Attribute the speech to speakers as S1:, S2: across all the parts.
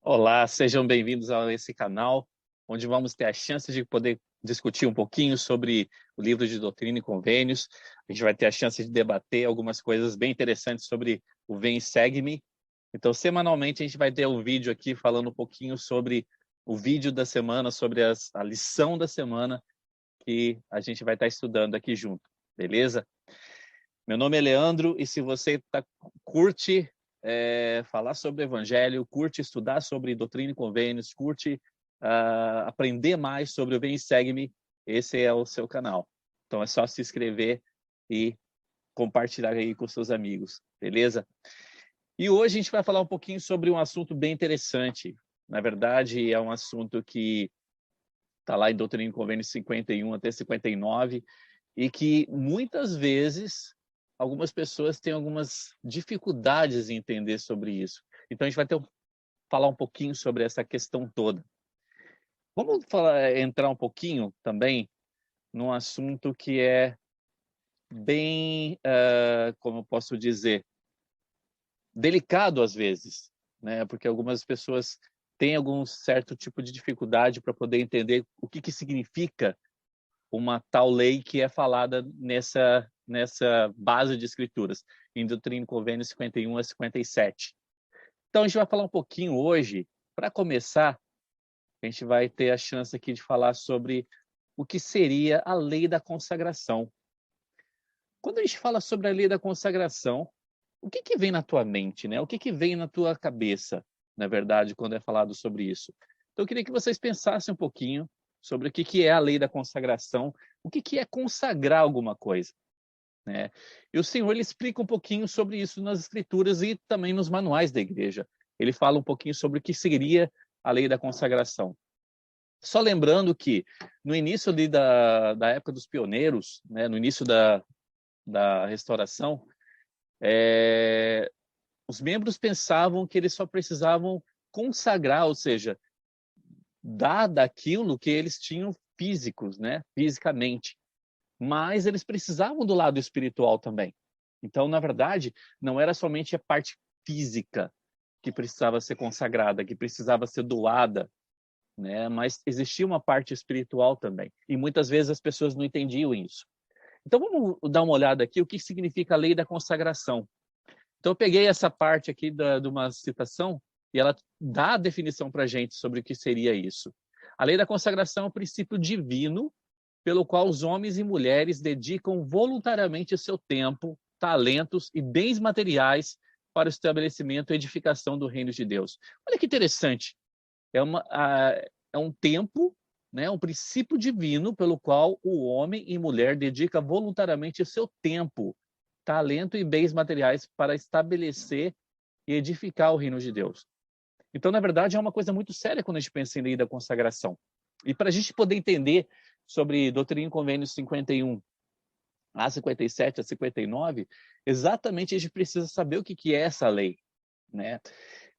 S1: Olá, sejam bem-vindos a esse canal, onde vamos ter a chance de poder discutir um pouquinho sobre o livro de Doutrina e Convênios. A gente vai ter a chance de debater algumas coisas bem interessantes sobre o Vem e Segue-me. Então, semanalmente, a gente vai ter um vídeo aqui falando um pouquinho sobre o vídeo da semana, sobre a lição da semana que a gente vai estar estudando aqui junto, beleza? Meu nome é Leandro e se você curte falar sobre o Evangelho, curte estudar sobre doutrina e convênios, curte aprender mais sobre o Vem e Segue-me, esse é o seu canal. Então é só se inscrever e compartilhar aí com seus amigos, beleza? E hoje a gente vai falar um pouquinho sobre um assunto bem interessante. Na verdade, é um assunto que está lá em Doutrina e Convênios 51 até 59, e que muitas vezes algumas pessoas têm algumas dificuldades em entender sobre isso. Então a gente vai falar um pouquinho sobre essa questão toda. Vamos entrar um pouquinho também num assunto que é bem, como eu posso dizer, delicado às vezes, né? Porque algumas pessoas têm algum certo tipo de dificuldade para poder entender o que significa uma tal lei que é falada nessa base de escrituras, em Doutrina e Convênios 51 a 57. Então, a gente vai falar um pouquinho hoje, para começar, a gente vai ter a chance aqui de falar sobre o que seria a lei da consagração. Quando a gente fala sobre a lei da consagração, o que vem na tua mente, né? O que vem na tua cabeça, na verdade, quando é falado sobre isso? Então, eu queria que vocês pensassem um pouquinho sobre o que é a lei da consagração, o que é consagrar alguma coisa, né? E o Senhor ele explica um pouquinho sobre isso nas Escrituras e também nos manuais da igreja. Ele fala um pouquinho sobre o que seria a lei da consagração. Só lembrando que no início ali da época dos pioneiros, né, no início da restauração, os membros pensavam que eles só precisavam consagrar, ou seja, dar daquilo que eles tinham físicos, né, fisicamente. Mas eles precisavam do lado espiritual também. Então, na verdade, não era somente a parte física que precisava ser consagrada, que precisava ser doada, né? Mas existia uma parte espiritual também. E muitas vezes as pessoas não entendiam isso. Então, vamos dar uma olhada aqui o que significa a lei da consagração. Então, eu peguei essa parte aqui de uma citação e ela dá a definição para a gente sobre o que seria isso. A lei da consagração é um princípio divino pelo qual os homens e mulheres dedicam voluntariamente seu tempo, talentos e bens materiais para o estabelecimento e edificação do reino de Deus. Olha que interessante. É um tempo, né, um princípio divino pelo qual o homem e mulher dedica voluntariamente seu tempo, talento e bens materiais para estabelecer e edificar o reino de Deus. Então, na verdade, é uma coisa muito séria quando a gente pensa em lei da consagração. E para a gente poder entender sobre Doutrina e Convênios 51 a 57 a 59, exatamente a gente precisa saber o que é essa lei, né?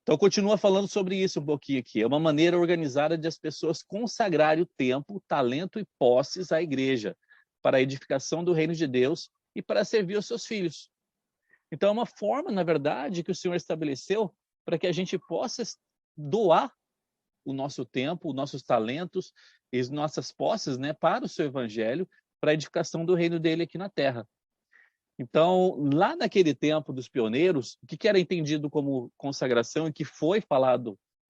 S1: Então, continua falando sobre isso um pouquinho aqui. É uma maneira organizada de as pessoas consagrarem o tempo, talento e posses à igreja para a edificação do reino de Deus e para servir os seus filhos. Então, é uma forma, na verdade, que o Senhor estabeleceu para que a gente possa doar o nosso tempo, os nossos talentos e as nossas posses, né, para o seu evangelho, para a edificação do reino dele aqui na terra. Então, lá naquele tempo dos pioneiros, o que era entendido como consagração e que foi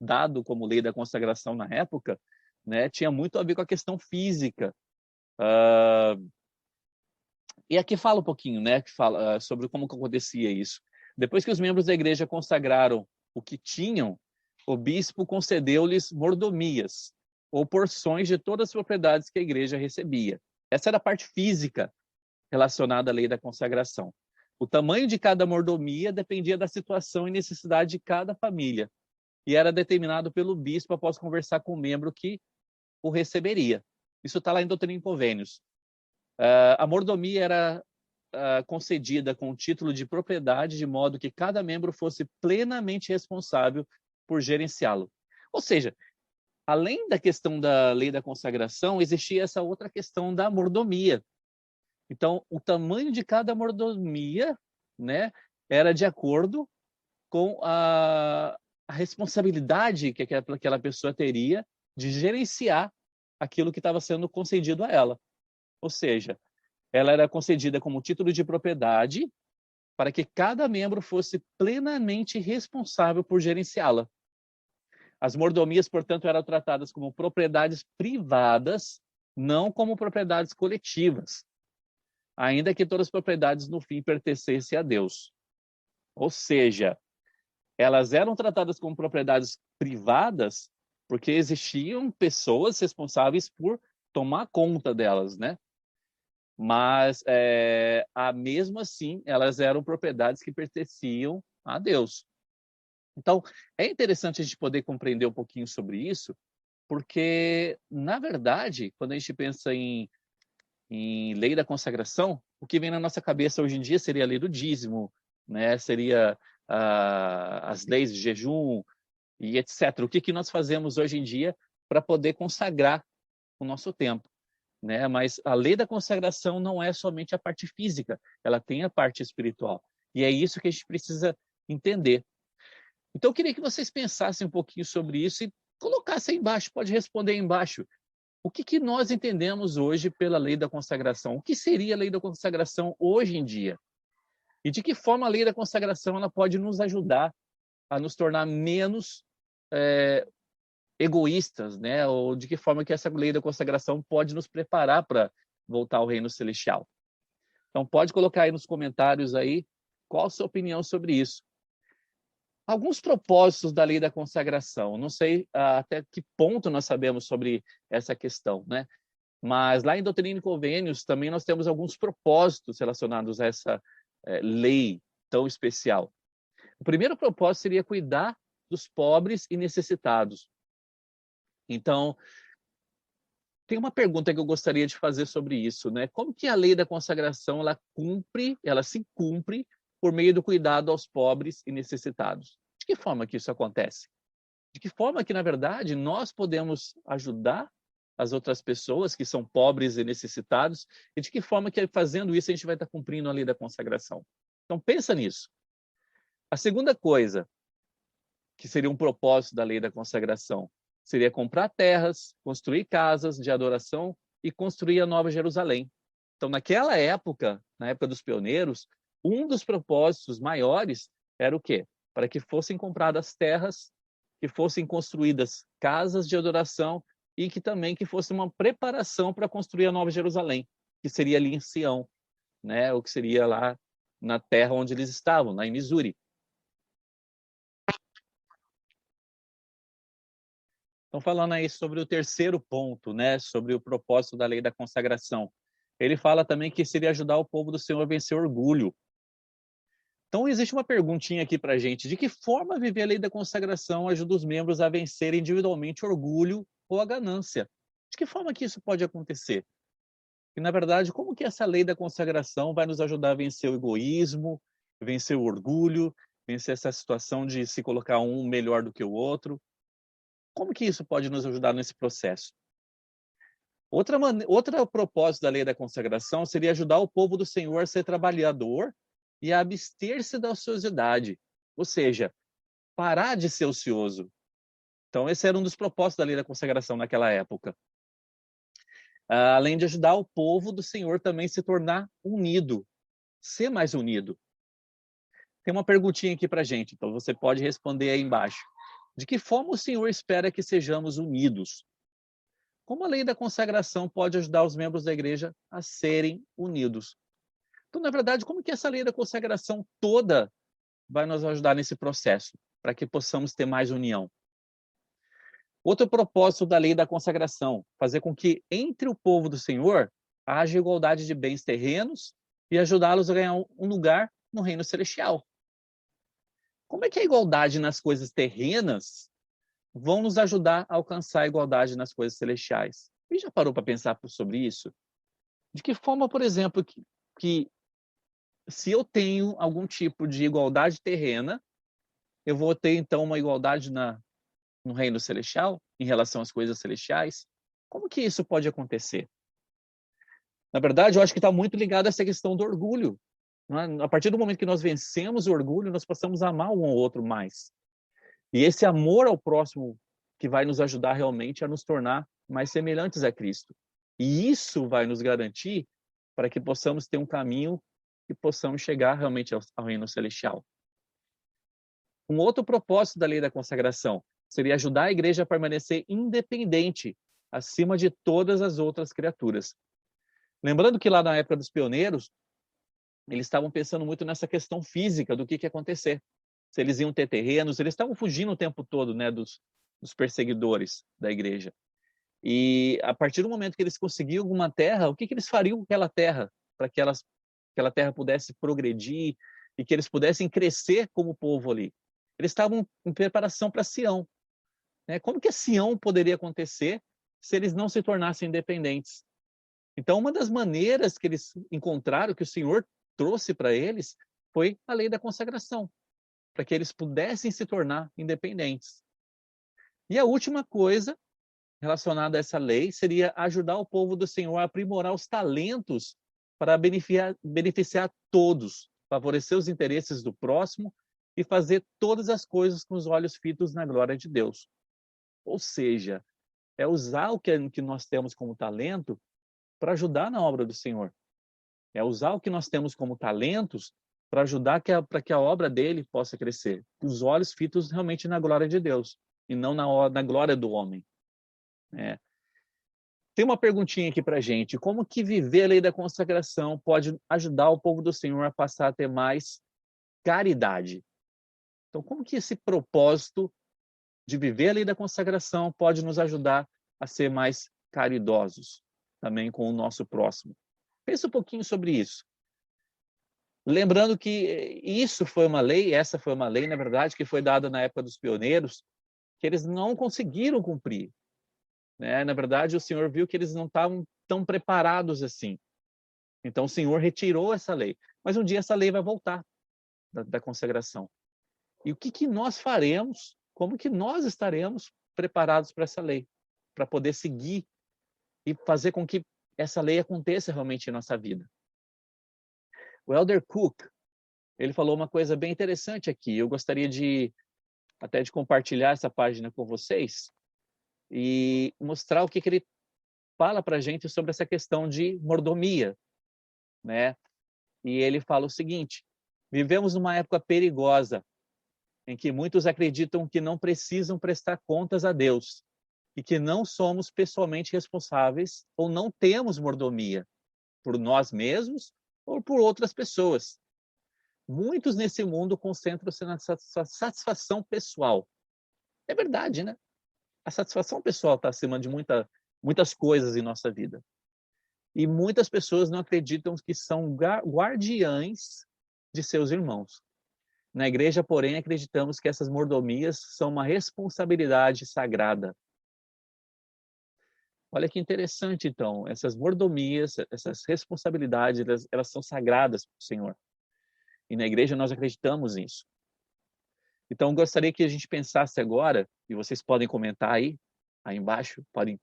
S1: dado como lei da consagração na época, né, tinha muito a ver com a questão física. E aqui fala um pouquinho, né, que fala sobre como que acontecia isso. Depois que os membros da igreja consagraram o que tinham, o bispo concedeu-lhes mordomias, ou porções de todas as propriedades que a igreja recebia. Essa era a parte física relacionada à lei da consagração. O tamanho de cada mordomia dependia da situação e necessidade de cada família, e era determinado pelo bispo após conversar com o membro que o receberia. Isso está lá em Doutrina e Convênios. A mordomia era concedida com o título de propriedade, de modo que cada membro fosse plenamente responsável por gerenciá-lo. Ou seja, além da questão da lei da consagração, existia essa outra questão da mordomia. Então, o tamanho de cada mordomia, né, era de acordo com a responsabilidade que aquela pessoa teria de gerenciar aquilo que estava sendo concedido a ela. Ou seja, ela era concedida como título de propriedade para que cada membro fosse plenamente responsável por gerenciá-la. As mordomias, portanto, eram tratadas como propriedades privadas, não como propriedades coletivas, ainda que todas as propriedades, no fim, pertencessem a Deus. Ou seja, elas eram tratadas como propriedades privadas porque existiam pessoas responsáveis por tomar conta delas, né? Mas, mesmo assim, elas eram propriedades que pertenciam a Deus. Então, é interessante a gente poder compreender um pouquinho sobre isso, porque, na verdade, quando a gente pensa em lei da consagração, o que vem na nossa cabeça hoje em dia seria a lei do dízimo, né? Seria as leis de jejum e etc. O que nós fazemos hoje em dia para poder consagrar o nosso tempo, né? Mas a lei da consagração não é somente a parte física, ela tem a parte espiritual. E é isso que a gente precisa entender. Então, eu queria que vocês pensassem um pouquinho sobre isso e colocassem aí embaixo, pode responder aí embaixo. O que nós entendemos hoje pela lei da consagração? O que seria a lei da consagração hoje em dia? E de que forma a lei da consagração ela pode nos ajudar a nos tornar menos egoístas, né? Ou de que forma que essa lei da consagração pode nos preparar para voltar ao reino celestial? Então, pode colocar aí nos comentários aí qual a sua opinião sobre isso. Alguns propósitos da lei da consagração. Não sei até que ponto nós sabemos sobre essa questão, né? Mas lá em Doutrina e Convênios também nós temos alguns propósitos relacionados a essa lei tão especial. O primeiro propósito seria cuidar dos pobres e necessitados. Então, tem uma pergunta que eu gostaria de fazer sobre isso, né? Como que a lei da consagração ela se cumpre por meio do cuidado aos pobres e necessitados? De que forma que isso acontece? De que forma que, na verdade, nós podemos ajudar as outras pessoas que são pobres e necessitados, e de que forma que, fazendo isso, a gente vai estar cumprindo a lei da consagração? Então, pensa nisso. A segunda coisa, que seria um propósito da lei da consagração, seria comprar terras, construir casas de adoração e construir a Nova Jerusalém. Então, naquela época, na época dos pioneiros, um dos propósitos maiores era o quê? Para que fossem compradas terras, que fossem construídas casas de adoração e que fosse uma preparação para construir a Nova Jerusalém, que seria ali em Sião, né? Ou que seria lá na terra onde eles estavam, lá em Missouri. Então, falando aí sobre o terceiro ponto, né? Sobre o propósito da lei da consagração. Ele fala também que seria ajudar o povo do Senhor a vencer o orgulho. Então, existe uma perguntinha aqui para a gente. De que forma viver a lei da consagração ajuda os membros a vencer individualmente o orgulho ou a ganância? De que forma que isso pode acontecer? E, na verdade, como que essa lei da consagração vai nos ajudar a vencer o egoísmo, vencer o orgulho, vencer essa situação de se colocar um melhor do que o outro? Como que isso pode nos ajudar nesse processo? Outro propósito da lei da consagração seria ajudar o povo do Senhor a ser trabalhador e a abster-se da ociosidade, ou seja, parar de ser ocioso. Então, esse era um dos propósitos da lei da consagração naquela época. Além de ajudar o povo do Senhor também a se tornar unido, ser mais unido. Tem uma perguntinha aqui para a gente, então você pode responder aí embaixo. De que forma o Senhor espera que sejamos unidos? Como a lei da consagração pode ajudar os membros da igreja a serem unidos? Então, na verdade, como que essa lei da consagração toda vai nos ajudar nesse processo, para que possamos ter mais união? Outro propósito da lei da consagração, fazer com que entre o povo do Senhor haja igualdade de bens terrenos e ajudá-los a ganhar um lugar no reino celestial. Como é que a igualdade nas coisas terrenas vão nos ajudar a alcançar a igualdade nas coisas celestiais? E já parou para pensar sobre isso? De que forma, por exemplo, que se eu tenho algum tipo de igualdade terrena, eu vou ter, então, uma igualdade no reino celestial, em relação às coisas celestiais? Como que isso pode acontecer? Na verdade, eu acho que está muito ligado a essa questão do orgulho. Não é? A partir do momento que nós vencemos o orgulho, nós passamos a amar um ao outro mais. E esse amor ao próximo que vai nos ajudar realmente a nos tornar mais semelhantes a Cristo. E isso vai nos garantir para que possamos ter um caminho e possamos chegar realmente ao reino celestial. Um outro propósito da lei da consagração seria ajudar a igreja a permanecer independente acima de todas as outras criaturas. Lembrando que lá na época dos pioneiros, eles estavam pensando muito nessa questão física do que ia acontecer. Se eles iam ter terrenos, eles estavam fugindo o tempo todo, né, dos perseguidores da igreja. E a partir do momento que eles conseguiam uma terra, o que eles fariam com aquela terra? Para que aquela terra pudesse progredir e que eles pudessem crescer como povo ali. Eles estavam em preparação para Sião. Né? Como que a Sião poderia acontecer se eles não se tornassem independentes? Então, uma das maneiras que eles encontraram, que o Senhor trouxe para eles, foi a lei da consagração, para que eles pudessem se tornar independentes. E a última coisa relacionada a essa lei seria ajudar o povo do Senhor a aprimorar os talentos para beneficiar todos, favorecer os interesses do próximo e fazer todas as coisas com os olhos fitos na glória de Deus. Ou seja, é usar o que nós temos como talento para ajudar na obra do Senhor. É usar o que nós temos como talentos para ajudar para que a obra dele possa crescer. Os olhos fitos realmente na glória de Deus e não na glória do homem. Tem uma perguntinha aqui para a gente. Como que viver a lei da consagração pode ajudar o povo do Senhor a passar a ter mais caridade? Então, como que esse propósito de viver a lei da consagração pode nos ajudar a ser mais caridosos também com o nosso próximo? Pensa um pouquinho sobre isso. Lembrando que essa foi uma lei, na verdade, que foi dada na época dos pioneiros, que eles não conseguiram cumprir. Né? Na verdade, o Senhor viu que eles não estavam tão preparados assim. Então, o Senhor retirou essa lei. Mas um dia essa lei vai voltar da consagração. E o que nós faremos? Como que nós estaremos preparados para essa lei? Para poder seguir e fazer com que essa lei aconteça realmente em nossa vida. O Elder Cook, ele falou uma coisa bem interessante aqui. Eu gostaria até de compartilhar essa página com vocês e mostrar o que ele fala para a gente sobre essa questão de mordomia, né? E ele fala o seguinte: vivemos numa época perigosa em que muitos acreditam que não precisam prestar contas a Deus e que não somos pessoalmente responsáveis ou não temos mordomia por nós mesmos ou por outras pessoas. Muitos nesse mundo concentram-se na satisfação pessoal. É verdade, né? A satisfação pessoal está acima de muitas coisas em nossa vida. E muitas pessoas não acreditam que são guardiães de seus irmãos. Na igreja, porém, acreditamos que essas mordomias são uma responsabilidade sagrada. Olha que interessante, então. Essas mordomias, essas responsabilidades, elas são sagradas para o Senhor. E na igreja nós acreditamos nisso. Então, gostaria que a gente pensasse agora, e vocês podem comentar aí embaixo, podem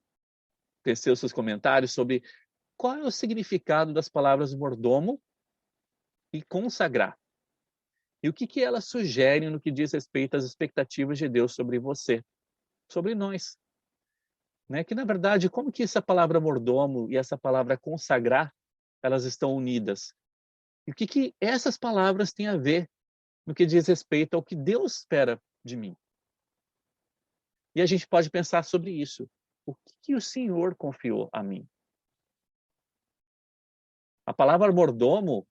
S1: tecer os seus comentários sobre qual é o significado das palavras mordomo e consagrar. E o que elas sugerem no que diz respeito às expectativas de Deus sobre você, sobre nós. Né? Que, na verdade, como que essa palavra mordomo e essa palavra consagrar, elas estão unidas? E o que essas palavras têm a ver no que diz respeito ao que Deus espera de mim? E a gente pode pensar sobre isso. O que o Senhor confiou a mim? A palavra mordomo,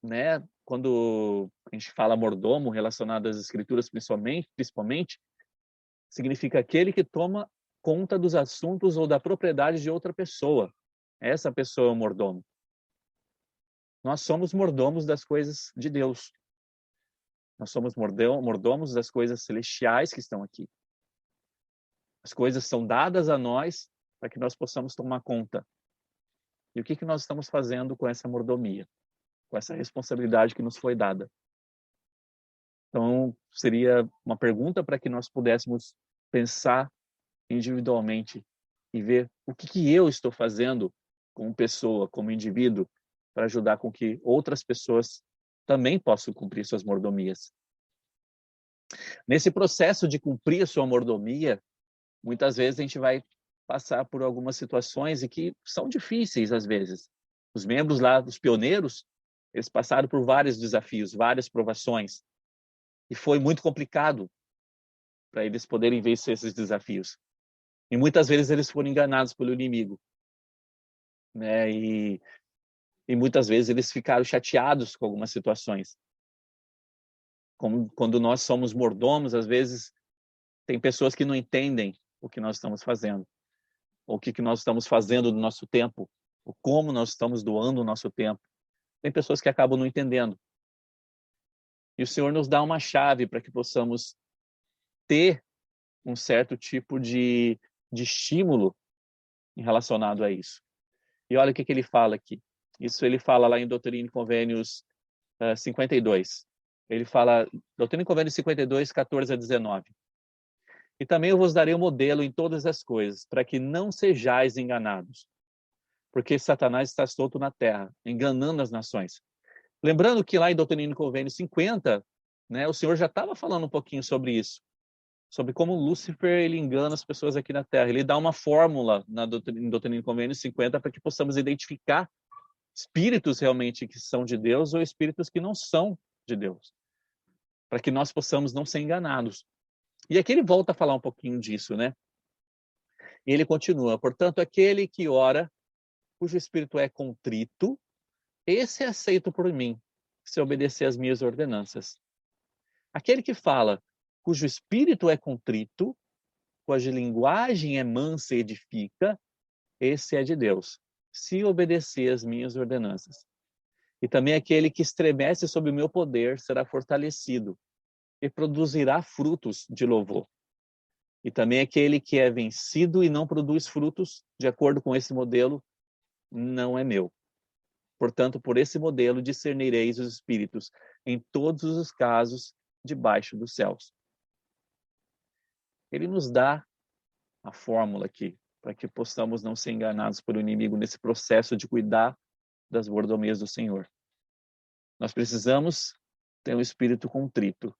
S1: né, quando a gente fala mordomo relacionado às escrituras principalmente, significa aquele que toma conta dos assuntos ou da propriedade de outra pessoa. Essa pessoa é o mordomo. Nós somos mordomos das coisas de Deus. Nós somos mordomos das coisas celestiais que estão aqui. As coisas são dadas a nós para que nós possamos tomar conta. E o que nós estamos fazendo com essa mordomia? Com essa responsabilidade que nos foi dada? Então, seria uma pergunta para que nós pudéssemos pensar individualmente e ver o que eu estou fazendo como pessoa, como indivíduo, para ajudar com que outras pessoas também possam cumprir suas mordomias. Nesse processo de cumprir a sua mordomia, muitas vezes a gente vai passar por algumas situações e que são difíceis às vezes. Os membros lá, os pioneiros, eles passaram por vários desafios, várias provações, e foi muito complicado para eles poderem vencer esses desafios. E muitas vezes eles foram enganados pelo inimigo, né? E muitas vezes eles ficaram chateados com algumas situações. Como quando nós somos mordomos, às vezes tem pessoas que não entendem o que nós estamos fazendo, ou o que nós estamos fazendo do nosso tempo, ou como nós estamos doando o nosso tempo. Tem pessoas que acabam não entendendo. E o Senhor nos dá uma chave para que possamos ter um certo tipo de estímulo relacionado a isso. E olha o que ele fala aqui. Isso ele fala lá em Doutrina e Convênios 52. Ele fala, Doutrina e Convênios 52, 14 a 19. E também eu vos darei um modelo em todas as coisas, para que não sejais enganados. Porque Satanás está solto na terra, enganando as nações. Lembrando que lá em Doutrina e Convênios 50, né, o Senhor já estava falando um pouquinho sobre isso. Sobre como Lúcifer ele engana as pessoas aqui na Terra. Ele dá uma fórmula em Doutrina e Convênios 50 para que possamos identificar espíritos realmente que são de Deus ou espíritos que não são de Deus. Para que nós possamos não ser enganados. E aqui ele volta a falar um pouquinho disso, né? E ele continua, portanto, aquele que ora, cujo espírito é contrito, esse é aceito por mim, se obedecer às minhas ordenanças. Aquele que fala, cujo espírito é contrito, cuja linguagem é mansa e edifica, esse é de Deus, se obedecer às minhas ordenanças. E também aquele que estremece sob o meu poder será fortalecido e produzirá frutos de louvor. E também aquele que é vencido e não produz frutos, de acordo com esse modelo, não é meu. Portanto, por esse modelo discernireis os espíritos em todos os casos debaixo dos céus. Ele nos dá a fórmula aqui, para que possamos não ser enganados pelo inimigo nesse processo de cuidar das mordomias do Senhor. Nós precisamos ter um espírito contrito,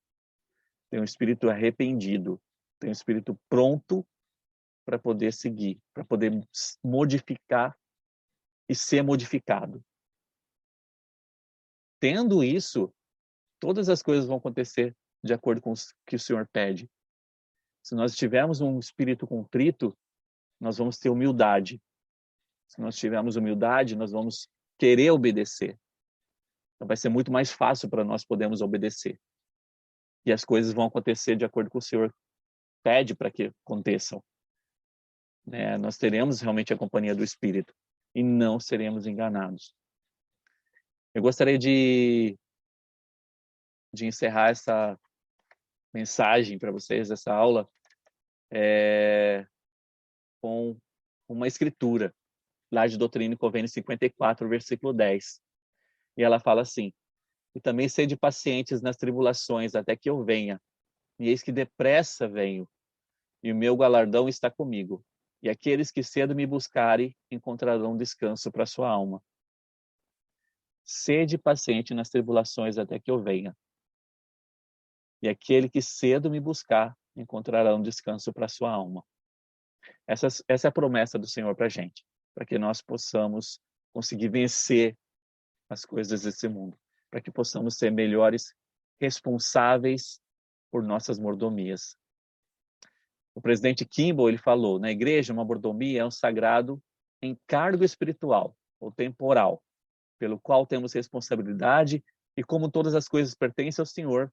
S1: ter um espírito arrependido, ter um espírito pronto para poder seguir, para poder modificar e ser modificado. Tendo isso, todas as coisas vão acontecer de acordo com o que o Senhor pede. Se nós tivermos um espírito contrito, nós vamos ter humildade. Se nós tivermos humildade, nós vamos querer obedecer. Então vai ser muito mais fácil para nós podermos obedecer. E as coisas vão acontecer de acordo com o Senhor pede para que aconteçam. Né? Nós teremos realmente a companhia do Espírito e não seremos enganados. Eu gostaria de encerrar essa mensagem para vocês, essa aula, com uma escritura, lá de Doutrina e Convênios 54, versículo 10. E ela fala assim, e também sede pacientes nas tribulações, até que eu venha. E eis que depressa venho, e o meu galardão está comigo. E aqueles que cedo me buscarem encontrarão descanso para a sua alma. Sede paciente nas tribulações até que eu venha. E aquele que cedo me buscar encontrará um descanso para a sua alma. Essa é a promessa do Senhor para a gente, para que nós possamos conseguir vencer as coisas desse mundo, para que possamos ser melhores responsáveis por nossas mordomias. O presidente Kimball ele falou, na igreja, uma mordomia é um sagrado encargo espiritual ou temporal, pelo qual temos responsabilidade e como todas as coisas pertencem ao Senhor,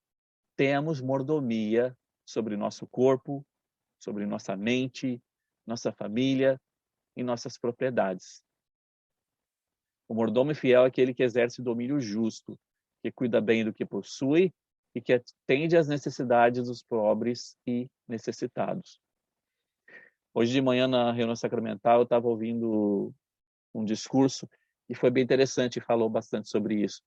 S1: temos mordomia sobre nosso corpo, sobre nossa mente, nossa família e nossas propriedades. O mordomo fiel é aquele que exerce o domínio justo, que cuida bem do que possui e que atende às necessidades dos pobres e necessitados. Hoje de manhã, na reunião sacramental, eu estava ouvindo um discurso e foi bem interessante e falou bastante sobre isso,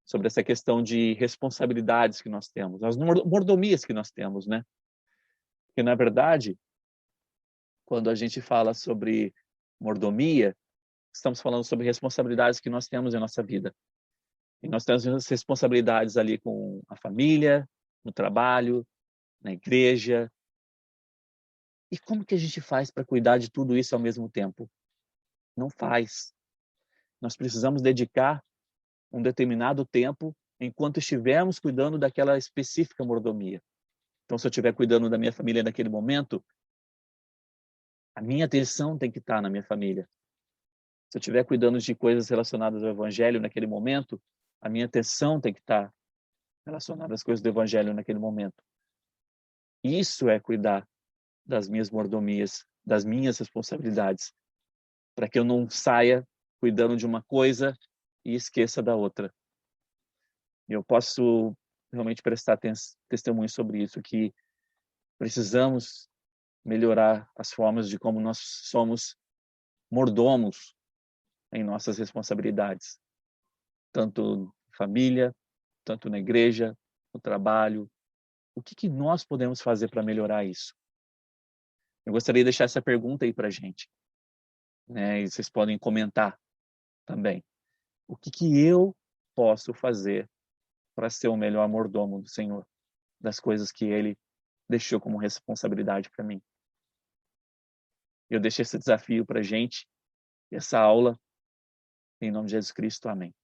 S1: sobre essa questão de responsabilidades que nós temos, as mordomias que nós temos, né? Porque, na verdade, quando a gente fala sobre mordomia, estamos falando sobre responsabilidades que nós temos em nossa vida. E nós temos responsabilidades ali com a família, no trabalho, na igreja. E como que a gente faz para cuidar de tudo isso ao mesmo tempo? Não faz. Nós precisamos dedicar um determinado tempo enquanto estivermos cuidando daquela específica mordomia. Então, se eu estiver cuidando da minha família naquele momento, a minha atenção tem que estar na minha família. Se eu estiver cuidando de coisas relacionadas ao Evangelho naquele momento, a minha atenção tem que estar relacionada às coisas do Evangelho naquele momento. Isso é cuidar das minhas mordomias, das minhas responsabilidades, para que eu não saia cuidando de uma coisa e esqueça da outra. Eu posso realmente prestar testemunho sobre isso, que precisamos melhorar as formas de como nós somos mordomos em nossas responsabilidades, tanto na família, tanto na igreja, no trabalho. O que nós podemos fazer para melhorar isso? Eu gostaria de deixar essa pergunta aí para a gente, né? E vocês podem comentar também. O que eu posso fazer para ser o melhor mordomo do Senhor, das coisas que Ele deixou como responsabilidade para mim? Eu deixo esse desafio para a gente, essa aula, em nome de Jesus Cristo. Amém.